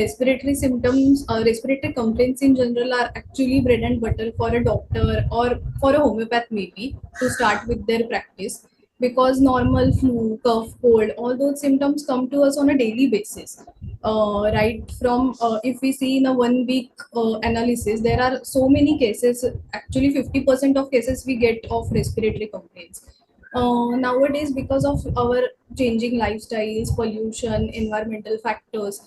Respiratory symptoms, respiratory complaints in general are actually bread and butter for a doctor or for a homeopath maybe to start with their practice, because normal flu, cough, cold, all those symptoms come to us on a daily basis. Right from if we see in a 1 week analysis, there are so many cases. Actually, 50% of cases we get of respiratory complaints. Nowadays, because of our changing lifestyles, pollution, environmental factors,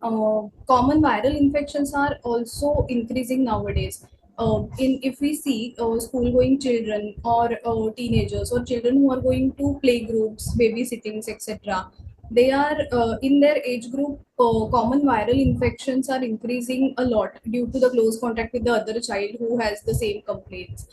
common viral infections are also increasing nowadays. In If we see school going children or teenagers or children who are going to play groups, babysittings, etc., they are in their age group. Common viral infections are increasing a lot due to the close contact with the other child who has the same complaints.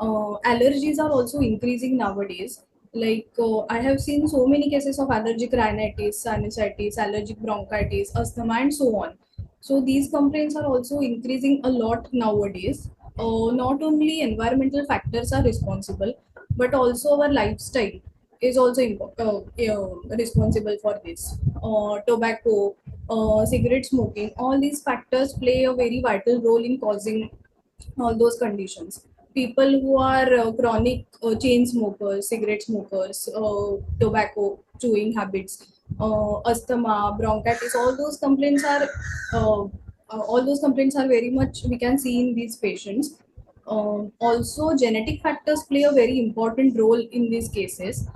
Allergies are also increasing nowadays. Like I have seen so many cases of allergic rhinitis, sinusitis, allergic bronchitis, asthma, and so on. So these complaints are also increasing a lot nowadays. Not only environmental factors are responsible, but also our lifestyle is also responsible for this. Tobacco, cigarette smoking, all these factors play a very vital role in causing all those conditions. People who are chronic chain smokers, cigarette smokers, tobacco chewing habits, asthma, bronchitis, all those complaints are very much we can see in these patients. Also, genetic factors play a very important role in these cases.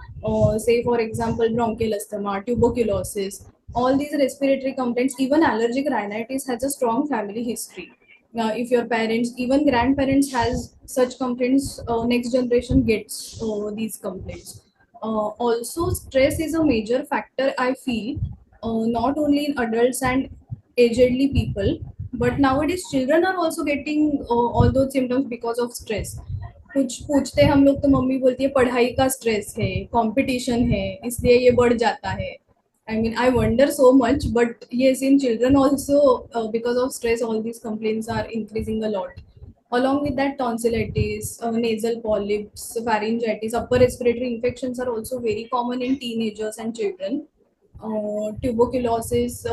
Say, for example, bronchial asthma, tuberculosis, all these respiratory complaints, even allergic rhinitis has a strong family history. If your parents, even grandparents has such complaints, next generation gets these complaints. Also, stress is a major factor, I feel, not only in adults and agedly people, but nowadays children are also getting all those symptoms because of stress. कुछ पूछते हैं हम लोग तो mummy बोलती है पढ़ाई का स्ट्रेस है, कंपटीशन है, इसलिए ये बढ़ जाता है. I mean, I wonder so much, but yes, in children also, because of stress, all these complaints are increasing a lot. Along with that, tonsillitis, nasal polyps, pharyngitis, upper respiratory infections are also very common in teenagers and children. Tuberculosis,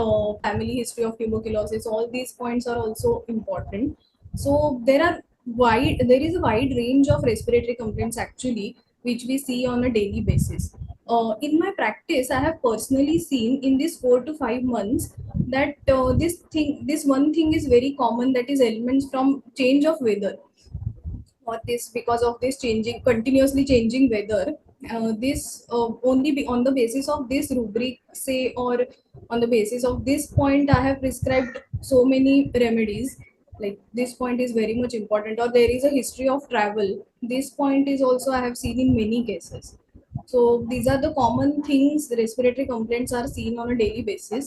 family history of tuberculosis, all these points are also important. So there is a wide range of respiratory complaints actually, which we see on a daily basis. In my practice, I have personally seen in these 4 to 5 months that this one thing is very common, that is elements from change of weather, or this because of this changing continuously changing weather. This only be on the basis of this rubric, say, or on the basis of this point, I have prescribed so many remedies. Like this point is very much important, or there is a history of travel. This point is also I have seen in many cases. So these are the common things. Respiratory complaints are seen on a daily basis.